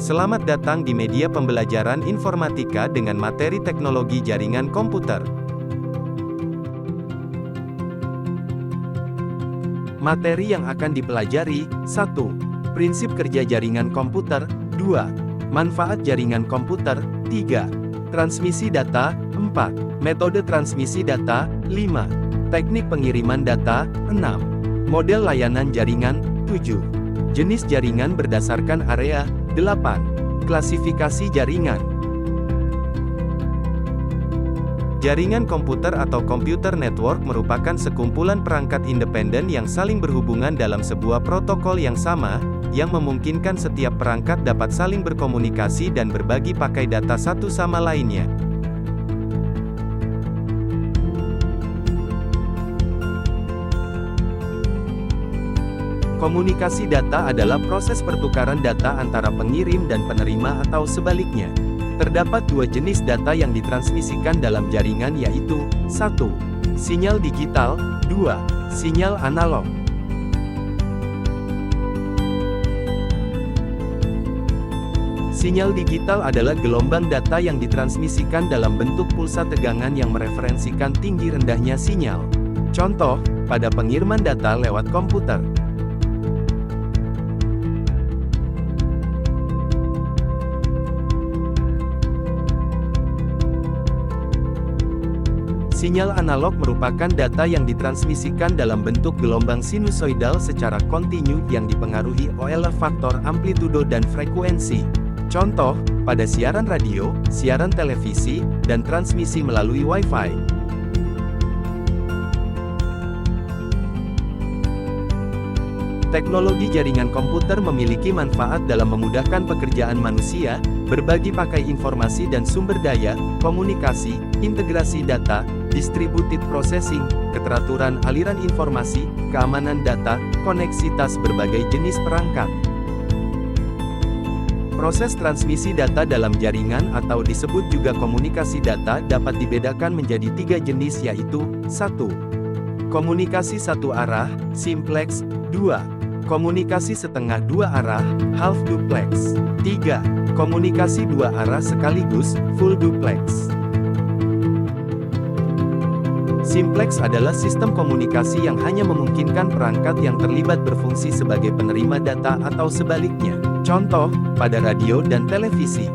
Selamat datang di media pembelajaran informatika dengan materi teknologi jaringan komputer. Materi yang akan dipelajari: 1. Prinsip kerja jaringan komputer. 2. Manfaat jaringan komputer. 3. Transmisi data. 4. Metode transmisi data. 5. Teknik pengiriman data. 6. Model layanan jaringan. 7. Jenis jaringan berdasarkan area. 8. Klasifikasi jaringan. Jaringan komputer atau computer network merupakan sekumpulan perangkat independen yang saling berhubungan dalam sebuah protokol yang sama, yang memungkinkan setiap perangkat dapat saling berkomunikasi dan berbagi pakai data satu sama lainnya. Komunikasi data adalah proses pertukaran data antara pengirim dan penerima atau sebaliknya. Terdapat dua jenis data yang ditransmisikan dalam jaringan, yaitu 1. Sinyal digital. 2. Sinyal analog. Sinyal digital adalah gelombang data yang ditransmisikan dalam bentuk pulsa tegangan yang mereferensikan tinggi rendahnya sinyal. Contoh, pada pengiriman data lewat komputer. Sinyal analog merupakan data yang ditransmisikan dalam bentuk gelombang sinusoidal secara kontinu yang dipengaruhi oleh faktor amplitudo dan frekuensi. Contoh, pada siaran radio, siaran televisi, dan transmisi melalui Wi-Fi. Teknologi jaringan komputer memiliki manfaat dalam memudahkan pekerjaan manusia, berbagi pakai informasi dan sumber daya, komunikasi, integrasi data, distributed processing, keteraturan aliran informasi, keamanan data, koneksitas berbagai jenis perangkat. Proses transmisi data dalam jaringan atau disebut juga komunikasi data dapat dibedakan menjadi 3 jenis, yaitu 1. Komunikasi satu arah, simplex. 2. Komunikasi setengah dua arah, half duplex. 3. Komunikasi dua arah sekaligus, full duplex. Simplex adalah sistem komunikasi yang hanya memungkinkan perangkat yang terlibat berfungsi sebagai penerima data atau sebaliknya. Contoh, pada radio dan televisi.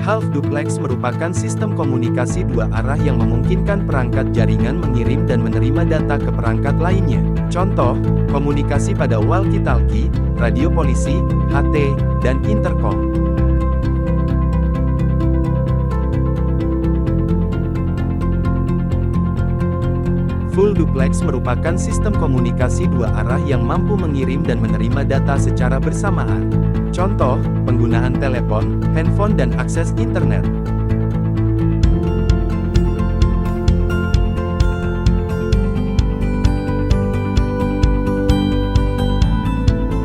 Half duplex merupakan sistem komunikasi dua arah yang memungkinkan perangkat jaringan mengirim dan menerima data ke perangkat lainnya. Contoh, komunikasi pada walkie-talkie, radio polisi, HT, dan intercom. Full duplex merupakan sistem komunikasi dua arah yang mampu mengirim dan menerima data secara bersamaan. Contoh, penggunaan telepon, handphone dan akses internet.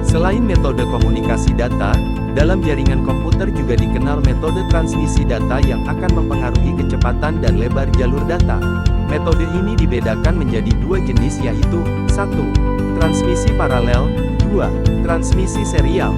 Selain metode komunikasi data, dalam jaringan komputer juga dikenal metode transmisi data yang akan mempengaruhi kecepatan dan lebar jalur data. Metode ini dibedakan menjadi 2 jenis, yaitu 1. Transmisi paralel. 2. Transmisi serial.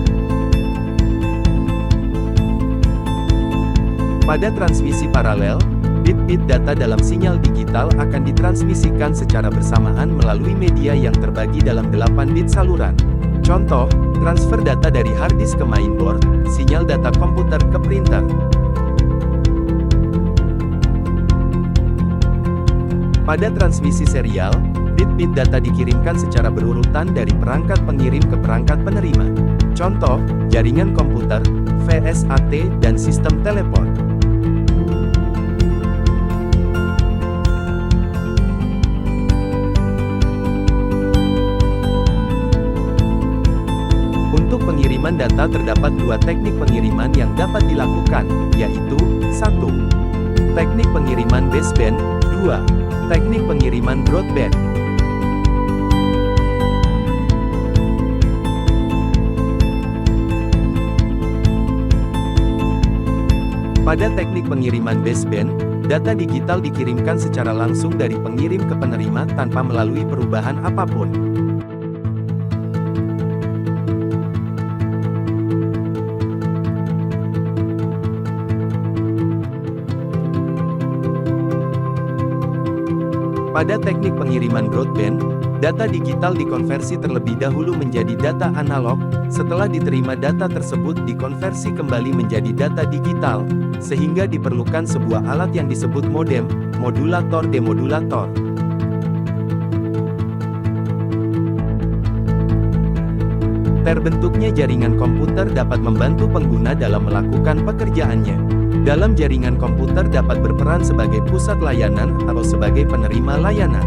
Pada transmisi paralel, bit-bit data dalam sinyal digital akan ditransmisikan secara bersamaan melalui media yang terbagi dalam 8 bit saluran. Contoh, transfer data dari hard disk ke mainboard, sinyal data komputer ke printer. Pada transmisi serial, bit-bit data dikirimkan secara berurutan dari perangkat pengirim ke perangkat penerima. Contoh, jaringan komputer, VSAT, dan sistem telepon. Untuk pengiriman data terdapat 2 teknik pengiriman yang dapat dilakukan, yaitu 1. Teknik pengiriman baseband. 2. Teknik pengiriman broadband. Pada teknik pengiriman baseband, Data digital dikirimkan secara langsung dari pengirim ke penerima tanpa melalui perubahan apapun. Pada teknik pengiriman broadband, data digital dikonversi terlebih dahulu menjadi data analog. Setelah diterima, data tersebut dikonversi kembali menjadi data digital, sehingga diperlukan sebuah alat yang disebut modem, modulator demodulator. Terbentuknya jaringan komputer dapat membantu pengguna dalam melakukan pekerjaannya. Dalam jaringan komputer dapat berperan sebagai pusat layanan atau sebagai penerima layanan.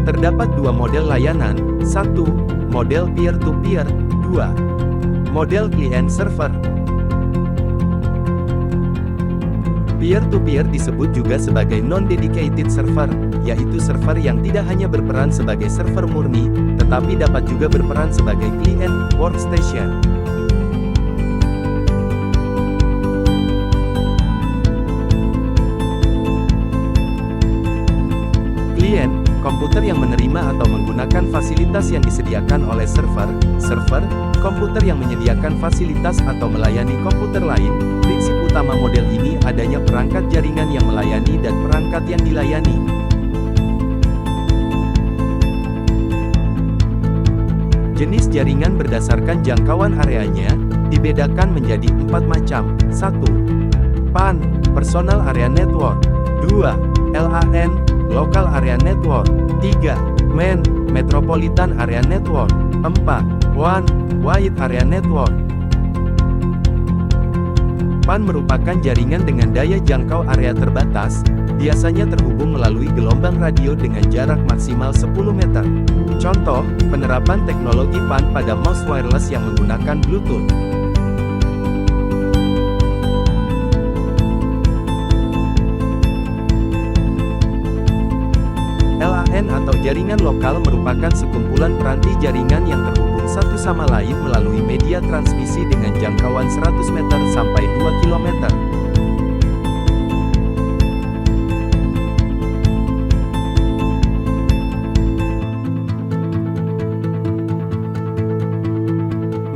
Terdapat dua model layanan, 1. Model peer-to-peer, 2. Model client-server. Peer-to-peer disebut juga sebagai non-dedicated server, yaitu server yang tidak hanya berperan sebagai server murni, tetapi dapat juga berperan sebagai client workstation. Klien, komputer yang menerima atau menggunakan fasilitas yang disediakan oleh server. Server, komputer yang menyediakan fasilitas atau melayani komputer lain. Prinsip utama model ini adanya perangkat jaringan yang melayani dan perangkat yang dilayani. Jenis jaringan berdasarkan jangkauan areanya, dibedakan menjadi 4 macam. 1. PAN, Personal Area Network. 2. LAN, Local Area Network. 3. MAN, Metropolitan Area Network. 4. WAN, Wide Area Network. PAN merupakan jaringan dengan daya jangkau area terbatas, biasanya terhubung melalui gelombang radio dengan jarak maksimal 10 meter. Contoh, penerapan teknologi PAN pada mouse wireless yang menggunakan Bluetooth. LAN atau jaringan lokal merupakan sekumpulan peranti jaringan yang terhubung satu sama lain melalui media transmisi dengan jangkauan 100 meter sampai 2 km.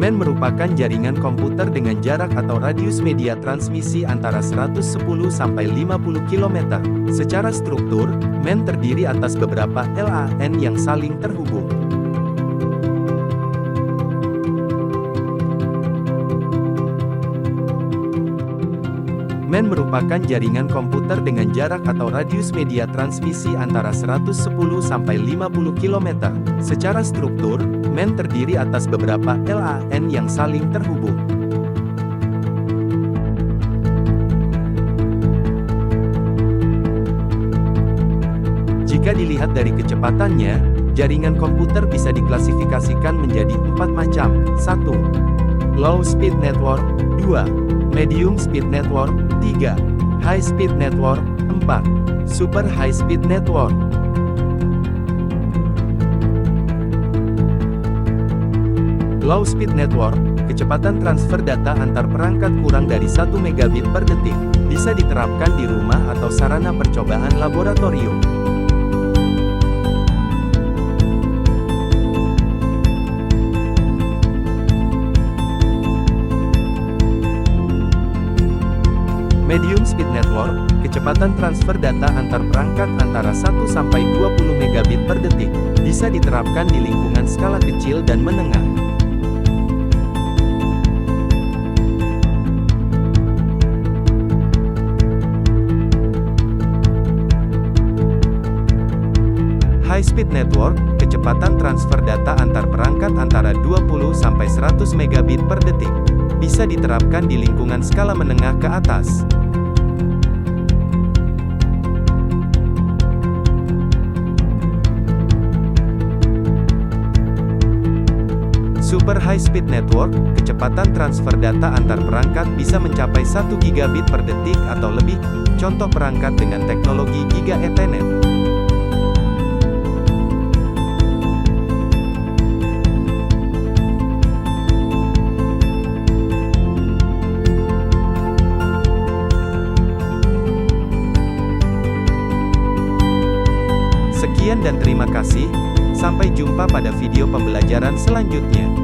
MAN merupakan jaringan komputer dengan jarak atau radius media transmisi antara 110 sampai 50 km. Secara struktur, MAN terdiri atas beberapa LAN yang saling terhubung. MAN merupakan jaringan komputer dengan jarak atau radius media transmisi antara 110 sampai 50 km. Secara struktur, MAN terdiri atas beberapa LAN yang saling terhubung. Jika dilihat dari kecepatannya, jaringan komputer bisa diklasifikasikan menjadi 4 macam. 1. Low Speed Network. 2. Medium Speed Network. 3. High Speed Network. 4. Super High Speed Network. Low Speed Network, kecepatan transfer data antar perangkat kurang dari 1 megabit per detik, bisa diterapkan di rumah atau sarana percobaan laboratorium. Medium Speed Network, kecepatan transfer data antar perangkat antara 1 sampai 20 megabit per detik, bisa diterapkan di lingkungan skala kecil dan menengah. High Speed Network, kecepatan transfer data antar perangkat antara 20 sampai 100 megabit per detik, bisa diterapkan di lingkungan skala menengah ke atas. Super High Speed Network, kecepatan transfer data antar perangkat bisa mencapai 1 gigabit per detik atau lebih, contoh perangkat dengan teknologi Giga Ethernet. kasih, sampai jumpa pada video pembelajaran selanjutnya.